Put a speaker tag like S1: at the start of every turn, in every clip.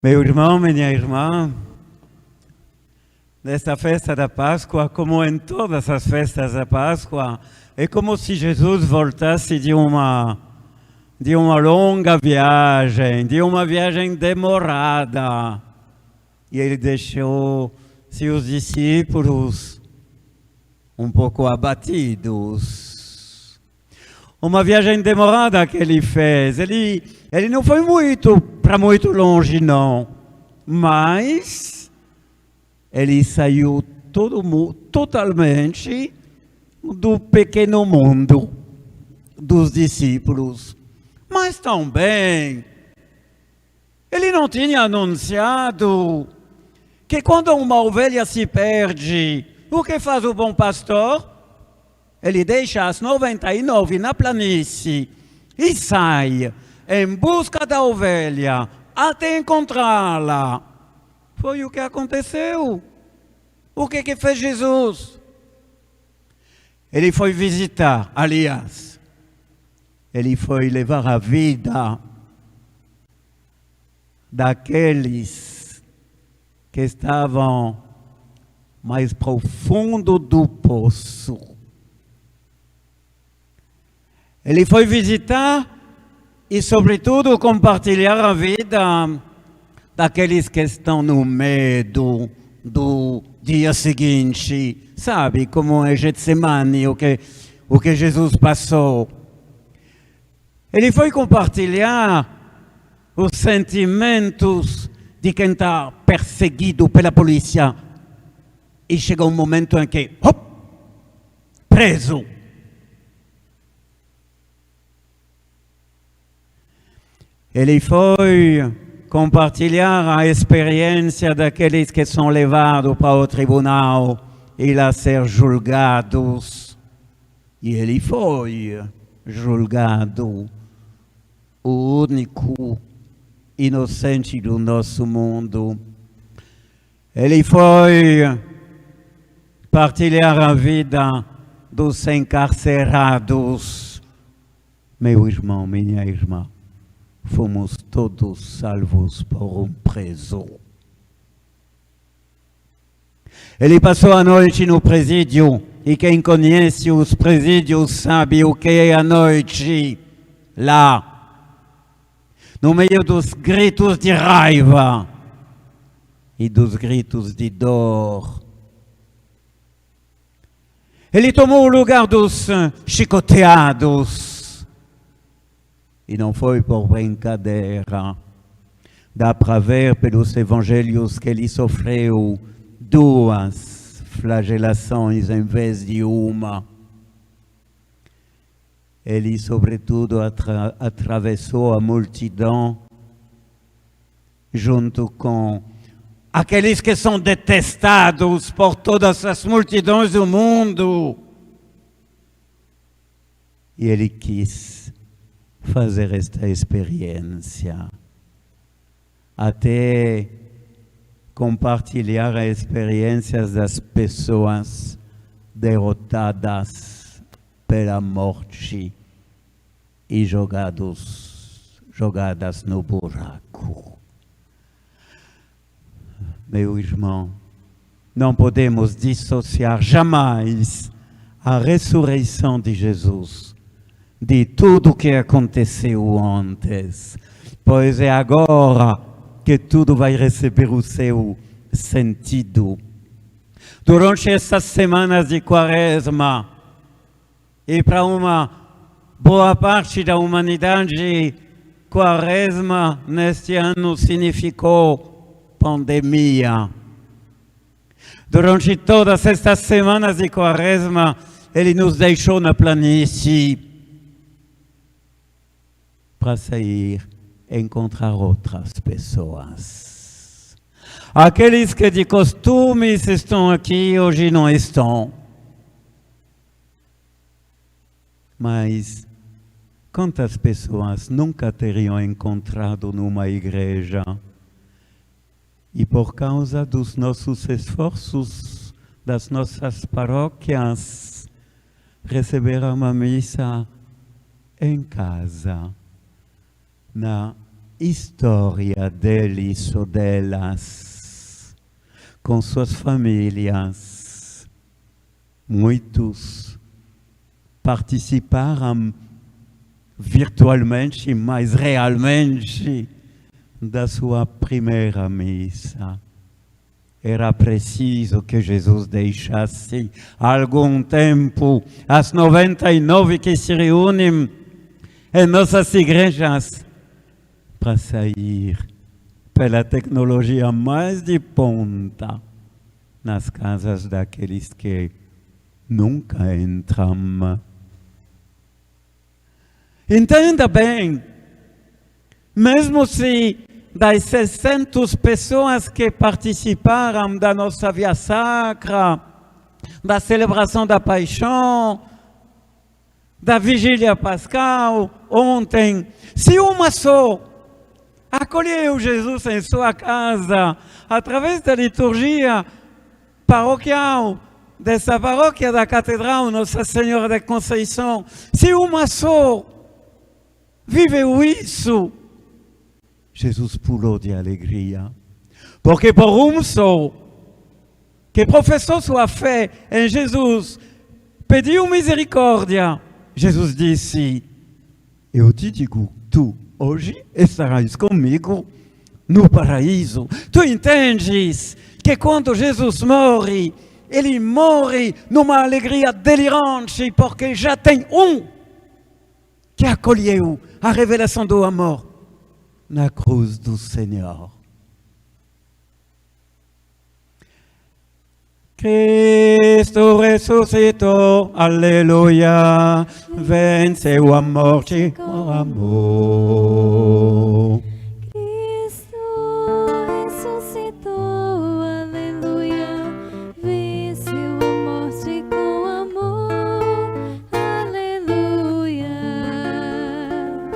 S1: Meu irmão, minha irmã, nesta festa da Páscoa, como em todas as festas da Páscoa, é como se Jesus voltasse de uma longa viagem, de uma viagem demorada. E ele deixou seus discípulos um pouco abatidos. Uma viagem demorada que ele fez. Ele não foi para muito longe, não. Mas ele saiu totalmente do pequeno mundo dos discípulos. Mas também, ele não tinha anunciado que quando uma ovelha se perde, o que faz o bom pastor? Ele deixa as 99 na planície e sai em busca da ovelha até encontrá-la. Foi o que aconteceu. O que fez Jesus? Ele foi visitar, aliás, ele foi levar a vida daqueles que estavam mais profundo do poço. Ele foi visitar e, sobretudo, compartilhar a vida daqueles que estão no medo do dia seguinte. Sabe como é Getsemane, o que Jesus passou. Ele foi compartilhar os sentimentos de quem está perseguido pela polícia. E chega um momento em que, preso. Ele foi compartilhar a experiência daqueles que são levados para o tribunal e lá ser julgados. E ele foi julgado, o único inocente do nosso mundo. Ele foi partilhar a vida dos encarcerados. Meu irmão, minha irmã, fomos todos salvos por um preso. Ele passou a noite no presídio, e quem conhece os presídios sabe o que é a noite lá, no meio dos gritos de raiva e dos gritos de dor. Ele tomou o lugar dos chicoteados. E não foi por brincadeira. Dá para ver pelos evangelhos que ele sofreu 2 flagelações em vez de uma. Ele, sobretudo, atravessou a multidão junto com aqueles que são detestados por todas as multidões do mundo. E ele quis fazer esta experiência, até compartilhar as experiências das pessoas derrotadas pela morte e jogadas no buraco. Meu irmão, não podemos dissociar jamais a ressurreição de Jesus de tudo o que aconteceu antes, pois é agora que tudo vai receber o seu sentido. Durante essas semanas de Quaresma, e para uma boa parte da humanidade, Quaresma neste ano significou pandemia. Durante todas estas semanas de Quaresma, ele nos deixou na planície para sair encontrar outras pessoas. Aqueles que de costumes estão aqui, hoje não estão. Mas quantas pessoas nunca teriam encontrado numa igreja e por causa dos nossos esforços, das nossas paróquias, receberam uma missa em casa, na história deles ou delas, com suas famílias. Muitos participaram virtualmente, mas realmente, da sua primeira missa. Era preciso que Jesus deixasse algum tempo as 99 que se reúnem em nossas igrejas para sair pela tecnologia mais de ponta nas casas daqueles que nunca entram. Entenda bem, mesmo se das 600 pessoas que participaram da nossa via sacra, da celebração da paixão, da vigília pascal, ontem, se uma só acolheu Jesus em sua casa, através da liturgia paroquial, dessa paróquia da Catedral Nossa Senhora da Conceição, se uma só viveu isso, Jesus pulou de alegria. Porque por um só, que professou sua fé em Jesus, pediu misericórdia, Jesus disse, eu te digo, tu hoje estarás comigo no paraíso. Tu entendes que quando Jesus morre, ele morre numa alegria delirante, porque já tem um que acolheu a revelação do amor na cruz do Senhor. Cristo ressuscitou, aleluia, venceu a morte com amor.
S2: Cristo ressuscitou, aleluia, venceu a morte com amor, aleluia.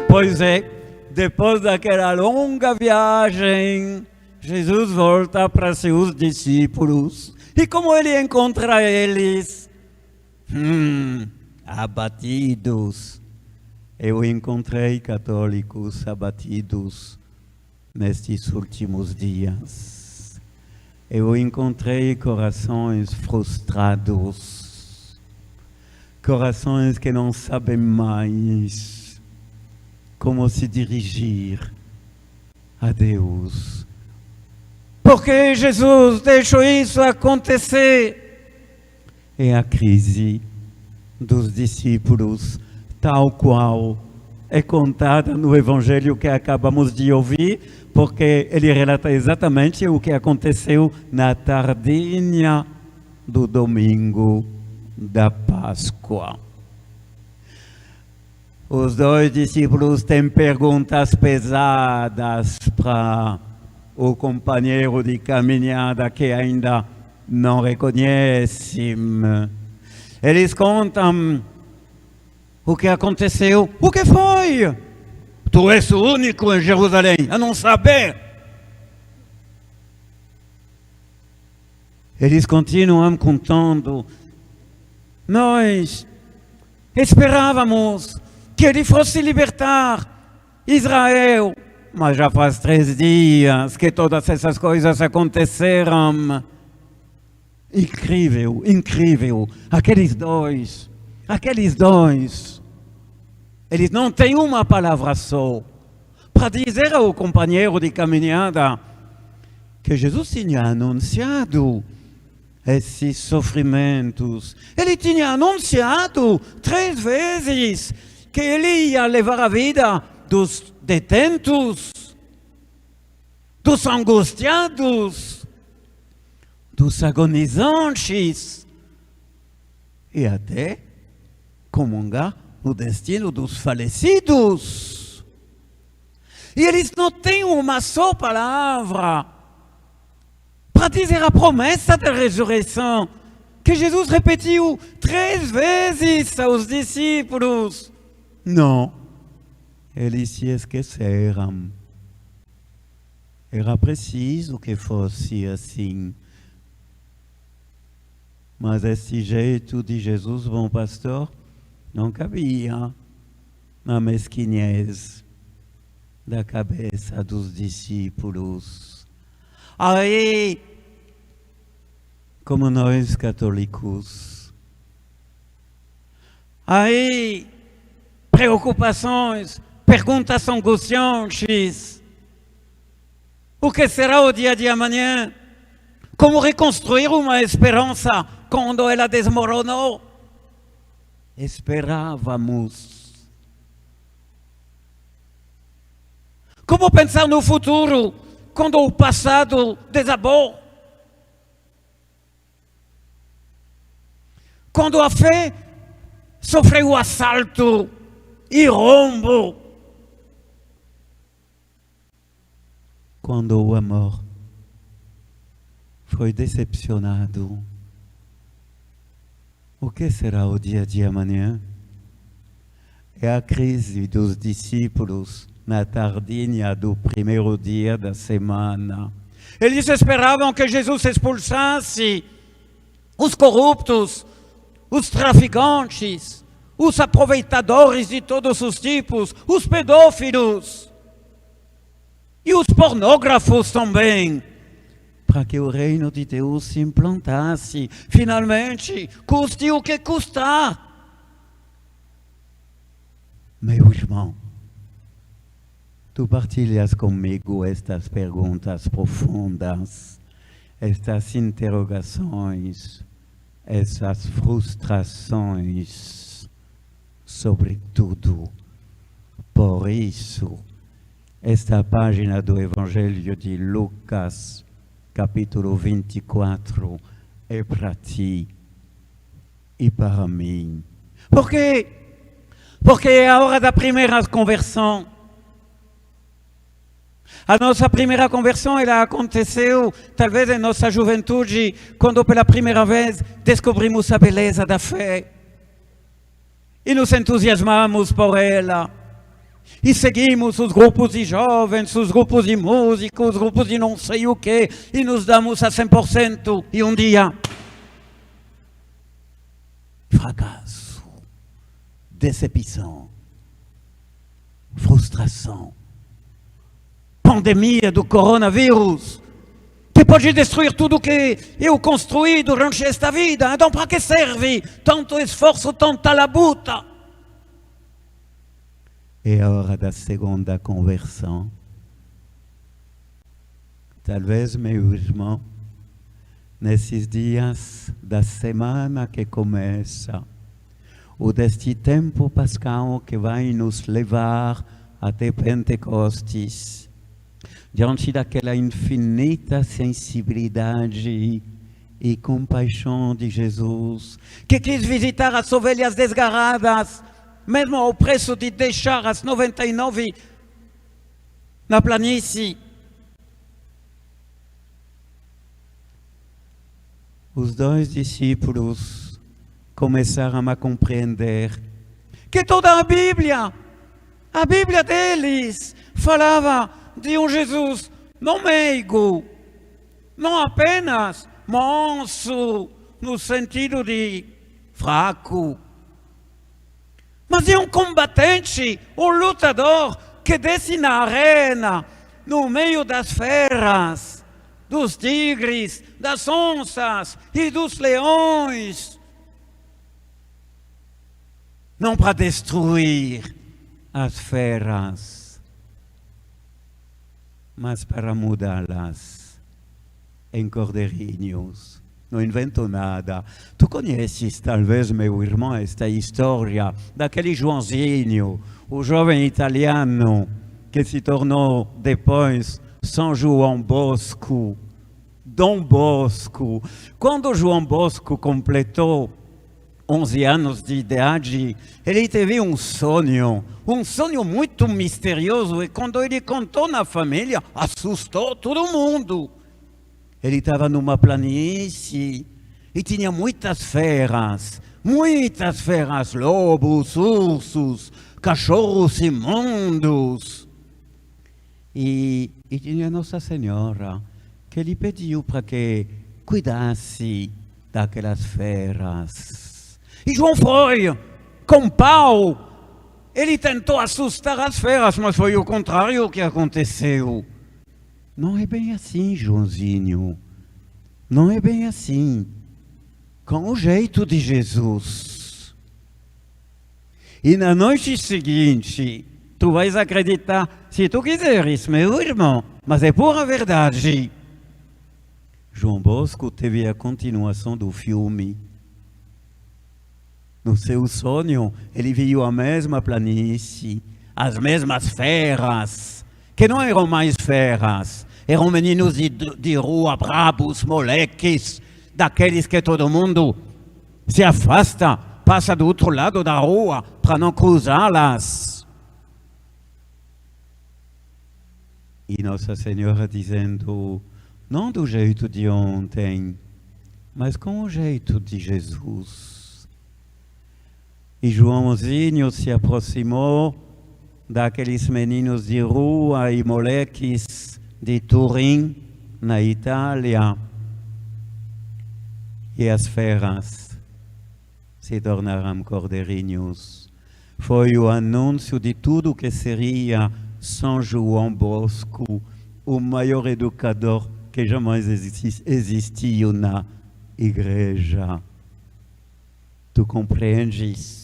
S1: Pois é, depois daquela longa viagem, Jesus volta para seus discípulos. E como ele encontra eles? Abatidos. Eu encontrei católicos abatidos nestes últimos dias. Eu encontrei corações frustrados. Corações que não sabem mais como se dirigir a Deus. Porque Jesus deixou isso acontecer. É a crise dos discípulos, tal qual é contada no Evangelho que acabamos de ouvir, porque ele relata exatamente o que aconteceu na tardinha do domingo da Páscoa. Os dois discípulos têm perguntas pesadas para o companheiro de caminhada que ainda não reconhecem. Eles contam o que aconteceu. O que foi? Tu és o único em Jerusalém a não saber. Eles continuam contando. Nós esperávamos que ele fosse libertar Israel. Mas já faz 3 dias que todas essas coisas aconteceram. Incrível, incrível. Aqueles dois, eles não têm uma palavra só para dizer ao companheiro de caminhada que Jesus tinha anunciado esses sofrimentos. Ele tinha anunciado 3 vezes que ele ia levar a vida dos detentos, dos angustiados, dos agonizantes e até comungar o destino dos falecidos. E eles não têm uma só palavra para dizer a promessa da ressurreição que Jesus repetiu 3 vezes aos discípulos. Não, eles se esqueceram. Era preciso que fosse assim. Mas esse jeito de Jesus, bom pastor, não cabia na mesquinhez. da cabeça dos discípulos. Aí, como nós católicos, aí, preocupações, perguntas angustiantes. O que será o dia de amanhã? Como reconstruir uma esperança quando ela desmoronou? Esperávamos. Como pensar no futuro quando o passado desabou? Quando a fé sofreu assalto e rombo? Quando o amor foi decepcionado? O que será o dia de amanhã? É a crise dos discípulos na tardinha do primeiro dia da semana. Eles esperavam que Jesus expulsasse os corruptos, os traficantes, os aproveitadores de todos os tipos, os pedófilos e os pornógrafos também, para que o reino de Deus se implantasse, finalmente, custe o que custar. Meu irmão, tu partilhas comigo estas perguntas profundas, estas interrogações, essas frustrações, sobretudo. Por isso, esta página do Evangelho de Lucas, capítulo 24, é para ti e para mim. Por quê? Porque é a hora da primeira conversão. A nossa primeira conversão, ela aconteceu, talvez em nossa juventude, quando pela primeira vez descobrimos a beleza da fé. E nos entusiasmamos por ela. E seguimos os grupos de jovens, os grupos de músicos, os grupos de não sei o quê, e nos damos a 100%. E um dia, fracasso, decepção, frustração, pandemia do coronavírus, que pode destruir tudo que eu construí durante esta vida. Então, para que serve tanto esforço, tanta labuta? É a hora da segunda conversão. Talvez, meu irmão, nesses dias da semana que começa, ou deste tempo pascal que vai nos levar até Pentecostes, diante daquela infinita sensibilidade e compaixão de Jesus, que quis visitar as ovelhas desgarradas, mesmo ao preço de deixar as 99 na planície. Os dois discípulos começaram a compreender que toda a Bíblia deles, falava de um Jesus não meigo, não apenas manso, no sentido de fraco, mas de um combatente, um lutador que desce na arena, no meio das feras, dos tigres, das onças e dos leões, não para destruir as feras, mas para mudá-las em cordeirinhos. Não invento nada. Tu conheces, talvez, meu irmão, esta história daquele Joãozinho, o jovem italiano que se tornou depois São João Bosco, Dom Bosco. Quando João Bosco completou 11 anos de idade, ele teve um sonho muito misterioso, e quando ele contou na família, assustou todo mundo. Ele estava numa planície e tinha muitas feras, lobos, ursos, cachorros imundos. E tinha Nossa Senhora, que lhe pediu para que cuidasse daquelas feras. E João foi com pau ele tentou assustar as feras, mas foi o contrário que aconteceu. Não é bem assim, Joãozinho. Não é bem assim. Com o jeito de Jesus. E na noite seguinte, tu vais acreditar, se tu quiseres, meu irmão, mas é pura verdade. João Bosco teve a continuação do filme. No seu sonho, ele viu a mesma planície, as mesmas feras, que não eram mais feras, eram meninos de rua, brabos, moleques, daqueles que todo mundo se afasta, passa do outro lado da rua para não cruzá-las. E Nossa Senhora dizendo, não do jeito de ontem, mas com o jeito de Jesus. E Joãozinho se aproximou daqueles meninos de rua e moleques de Turim, na Itália. E as feras se tornaram cordeirinhos. Foi o anúncio de tudo que seria São João Bosco, o maior educador que jamais existiu na igreja. Tu compreendes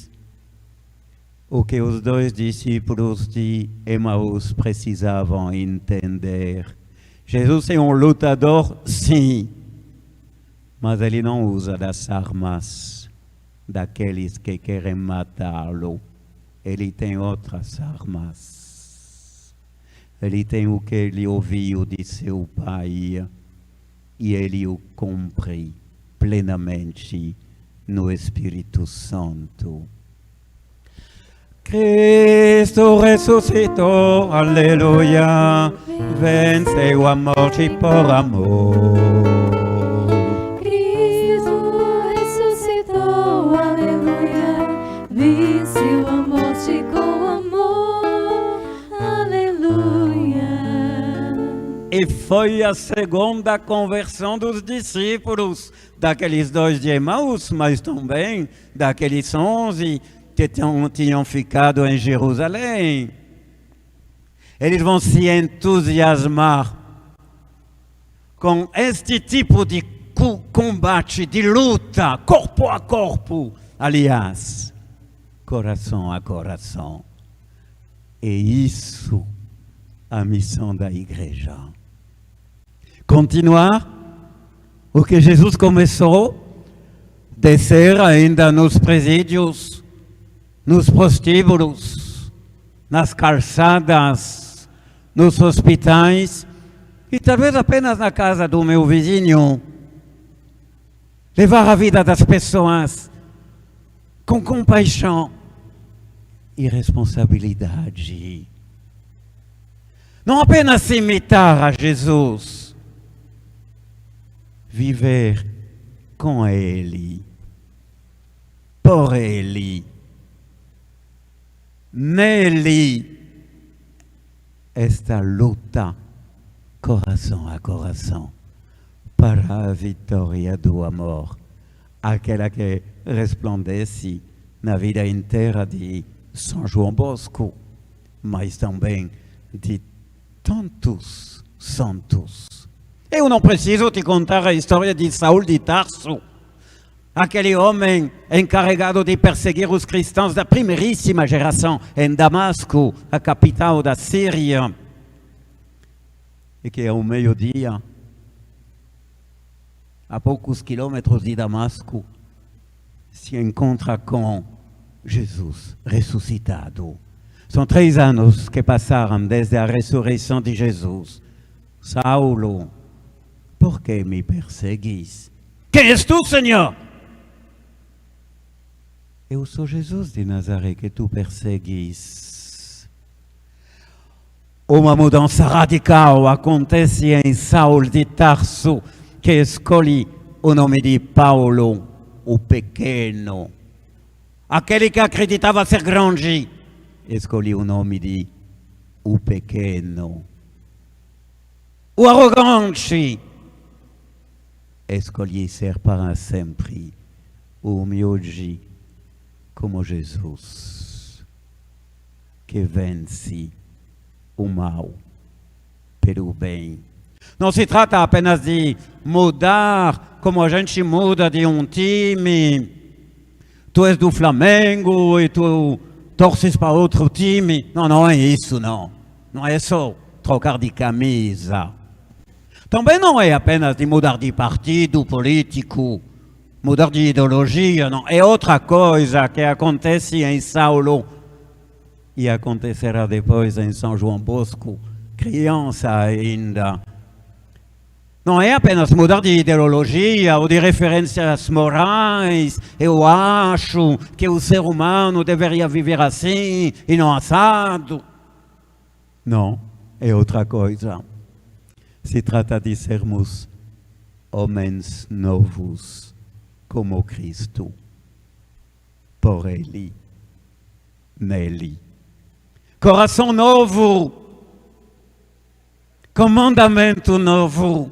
S1: o que os dois discípulos de Emaús precisavam entender? Jesus é um lutador, sim, mas ele não usa das armas daqueles que querem matá-lo. Ele tem outras armas. Ele tem o que ele ouviu de seu Pai e ele o cumpre plenamente no Espírito Santo. Cristo ressuscitou, aleluia, venceu a morte por amor.
S2: Cristo ressuscitou, aleluia, venceu a morte com amor, aleluia.
S1: E foi a segunda conversão dos discípulos, daqueles dois de Emaús, mas também daqueles 11 que tinham ficado em Jerusalém. Eles vão se entusiasmar com este tipo de combate, de luta, corpo a corpo, aliás, coração a coração. É isso a missão da igreja. Continuar o que Jesus começou, descer ainda nos presídios, nos prostíbulos, nas calçadas, nos hospitais e talvez apenas na casa do meu vizinho. Levar a vida das pessoas com compaixão e responsabilidade. Não apenas imitar a Jesus, viver com Ele, por Ele, nele, esta luta, coração a coração, para a vitória do amor, aquela que resplandece na vida inteira de São João Bosco, mas também de tantos santos. Eu não preciso te contar a história de Saul de Tarso, aquele homem encarregado de perseguir os cristãos da primeiríssima geração em Damasco, a capital da Síria, e que ao meio-dia, a poucos quilômetros de Damasco, se encontra com Jesus ressuscitado. São 3 anos que passaram desde a ressurreição de Jesus. Saulo, por que me perseguis? Quem és tu, Senhor? Eu sou Jesus de Nazaré que tu perseguis. Uma mudança radical acontece em Saul de Tarso, que escolhe o nome de Paulo, o pequeno. Aquele que acreditava ser grande, escolhe o nome de o pequeno. O arrogante, escolhe ser para sempre humilde como Jesus. que vence o mal pelo bem. Não se trata apenas de mudar como a gente muda de um time. Tu és do Flamengo e tu torces para outro time. Não, não é isso, não. Não é só trocar de camisa. Também não é apenas de mudar de partido político, mudar de ideologia, não. É outra coisa que acontece em Saulo e acontecerá depois em São João Bosco, criança ainda. Não é apenas mudar de ideologia ou de referências morais. Eu acho que o ser humano deveria viver assim e não assado. Não, é outra coisa. Se trata de sermos homens novos, como Cristo, por Ele, nele. Coração novo, comandamento novo.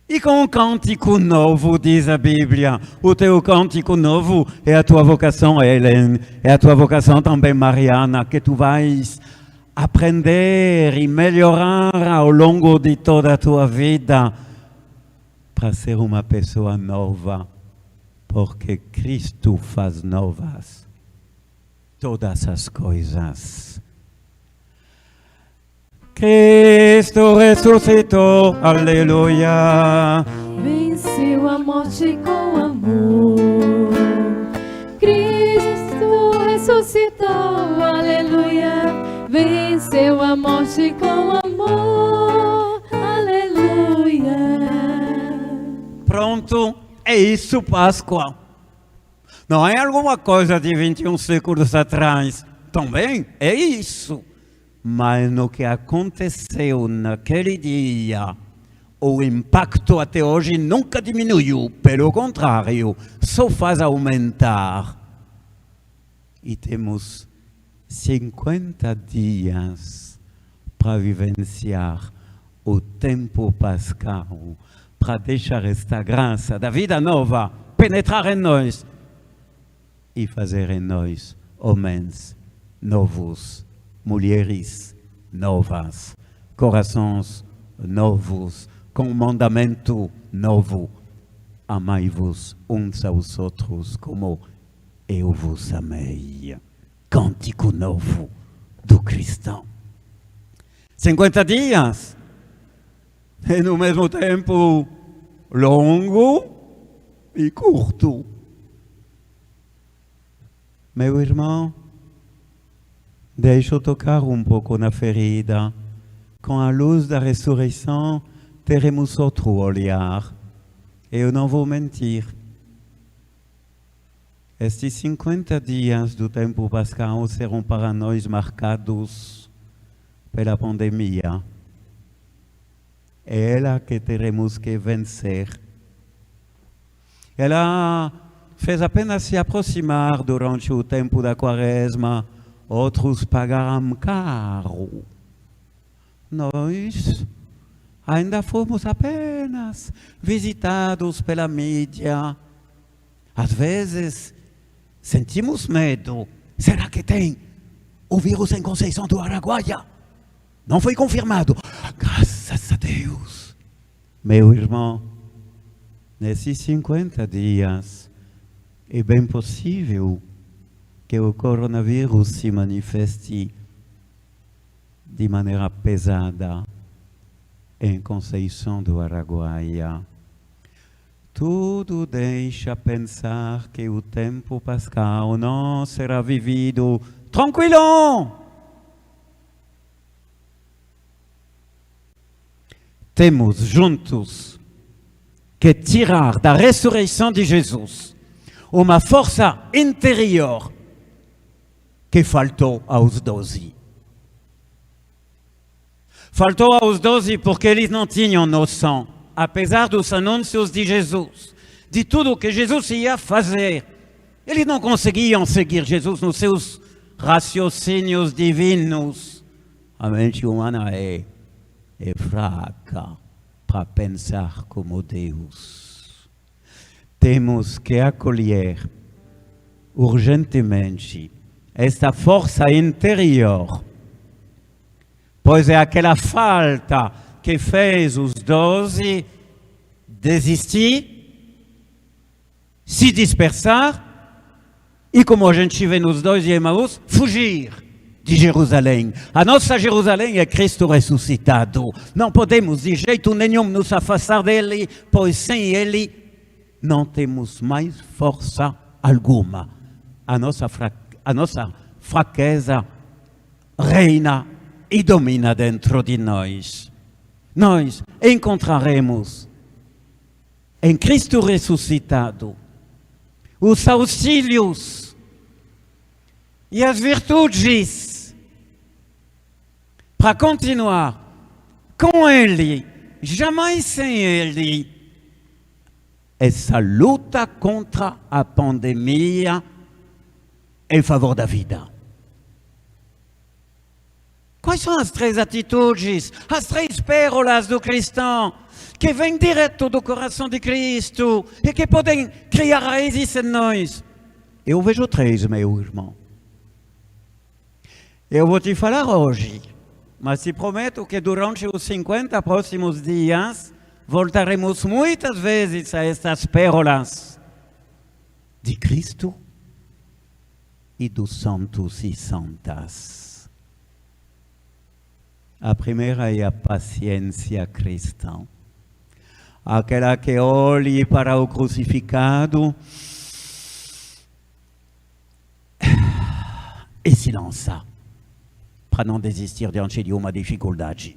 S1: E com um cântico novo, diz a Bíblia, o teu cântico novo é a tua vocação, Helen, é a tua vocação também, Mariana, que tu vais aprender e melhorar ao longo de toda a tua vida para ser uma pessoa nova, porque Cristo faz novas todas as coisas. Cristo ressuscitou, aleluia.
S2: Venceu a morte com amor. Cristo ressuscitou, aleluia. Venceu a morte com amor, aleluia.
S1: Pronto, é isso, Páscoa. Não é alguma coisa de 21 séculos atrás. Também é isso. Mas no que aconteceu naquele dia, o impacto até hoje nunca diminuiu, pelo contrário, só faz aumentar. E temos 50 dias para vivenciar o tempo pascal, para deixar esta graça da vida nova penetrar em nós e fazer em nós homens novos. Mulheres novas, corações novos, com um mandamento novo. Amai-vos uns aos outros como eu vos amei. Cântico novo do cristão. 50 dias. E no mesmo tempo longo e curto. Meu irmão, deixa eu tocar um pouco na ferida. Com a luz da ressurreição, teremos outro olhar. Eu não vou mentir. Estes 50 dias do tempo pascal serão para nós marcados pela pandemia. É ela que teremos que vencer. Ela fez apenas se aproximar durante o tempo da quaresma. Outros pagarão caro. Nós ainda fomos apenas visitados pela mídia. Às vezes sentimos medo. Será que tem o vírus em Conceição do Araguaia? Não foi confirmado. Graças a Deus. Meu irmão, nesses 50 dias é bem possível que o coronavírus se manifeste de maneira pesada em Conceição do Araguaia. Tudo deixa pensar que o tempo pascal não será vivido tranquilo. Temos juntos que tirar da ressurreição de Jesus uma força interior que faltou aos 12. Faltou aos 12 porque eles não tinham noção, apesar dos anúncios de Jesus, de tudo que Jesus ia fazer. Eles não conseguiam seguir Jesus nos seus raciocínios divinos. A mente humana é fraca para pensar como Deus. Temos que acolher urgentemente esta força interior. Pois é aquela falta que fez os 12 desistir, se dispersar e, como a gente vê nos 2 de Emaús, fugir de Jerusalém. A nossa Jerusalém é Cristo ressuscitado. Não podemos de jeito nenhum nos afastar dele, pois sem ele não temos mais força alguma. A nossa fraqueza reina e domina dentro de nós. Nós encontraremos em Cristo ressuscitado os auxílios e as virtudes para continuar com Ele, jamais sem Ele. Essa luta contra a pandemia em favor da vida. Quais são as 3 atitudes, as 3 pérolas do cristão que vêm direto do coração de Cristo e que podem criar raízes em nós? Eu vejo 3, meu irmão. Eu vou te falar hoje, mas te prometo que durante os 50 próximos dias voltaremos muitas vezes a estas pérolas de Cristo e dos santos e santas. A primeira é a paciência cristã. Aquela que olhe para o crucificado e se lança para não desistir diante de uma dificuldade,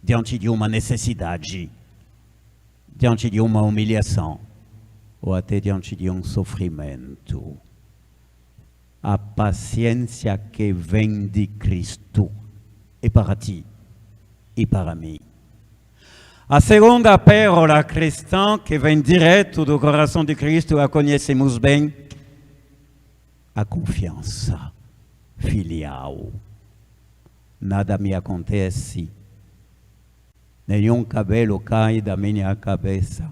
S1: diante de uma necessidade, diante de uma humilhação ou até diante de um sofrimento. A paciência que vem de Cristo é para ti e para mim. A segunda pérola cristã, que vem direto do coração de Cristo, a conhecemos bem, a confiança filial. Nada me acontece, nenhum cabelo cai da minha cabeça,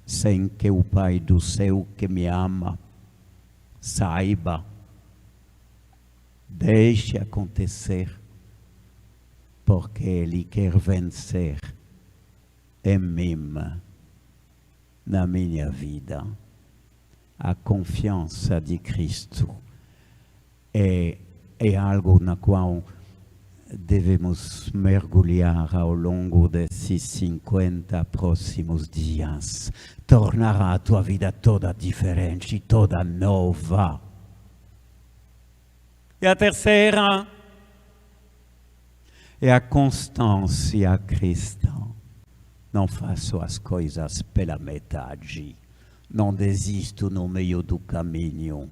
S1: sem que o Pai do céu que me ama saiba, deixe acontecer, porque Ele quer vencer em mim, na minha vida. A confiança de Cristo é algo na qual devemos mergulhar ao longo desses 50 próximos dias. Tornará a tua vida toda diferente, toda nova. E a terceira é a constância cristã. Não faço as coisas pela metade. Não desisto no meio do caminho.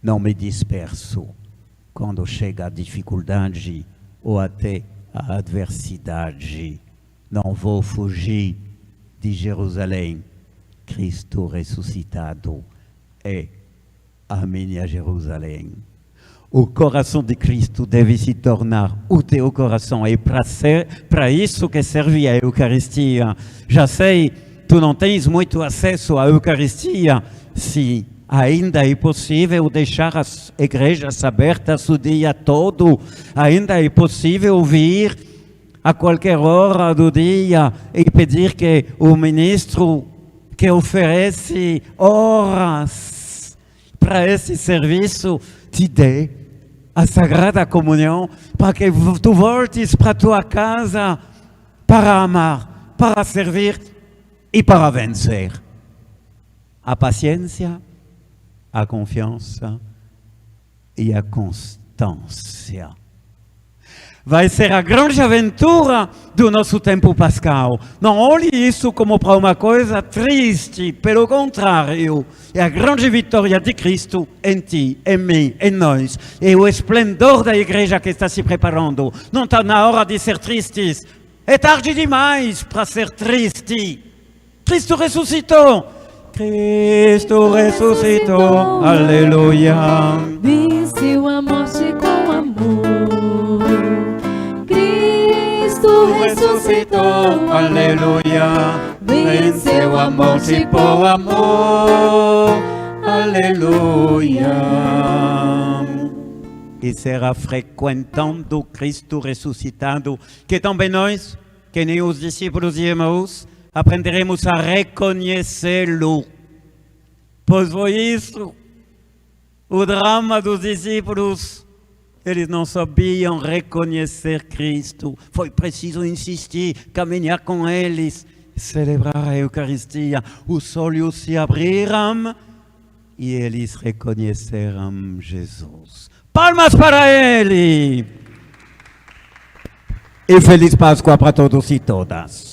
S1: Não me disperso quando chega a dificuldade ou até a adversidade. Não vou fugir de Jerusalém. Cristo ressuscitado é a minha Jerusalém. O coração de Cristo deve se tornar o teu coração. É para isso que serve a Eucaristia. Já sei, tu não tens muito acesso à Eucaristia. Se ainda é possível deixar as igrejas abertas o dia todo, ainda é possível vir a qualquer hora do dia e pedir que o ministro que oferece horas para esse serviço te dê a Sagrada Comunhão, para que tu voltes para tua casa para amar, para servir e para vencer. A paciência, a confiança e a constância. Vai ser a grande aventura do nosso tempo pascal. Não olhe isso como para uma coisa triste, pelo contrário, é a grande vitória de Cristo em ti, em mim, em nós. É o esplendor da igreja que está se preparando. Não está na hora de ser tristes. É tarde demais para ser triste. Cristo ressuscitou. Cristo ressuscitou. Aleluia.
S2: Venceu a morte com amor. Cristo ressuscitou.
S1: Aleluia. Venceu a morte por amor. Aleluia. e será frequentando Cristo ressuscitado, que também nós, que nem os discípulos e irmãos, aprenderemos a reconhecê-lo. Pois foi isso, o drama dos discípulos. Eles não sabiam reconhecer Cristo. Foi preciso insistir, caminhar com eles, celebrar a Eucaristia. Os olhos se abriram e eles reconheceram Jesus. Palmas para ele! E feliz Páscoa para todos e todas.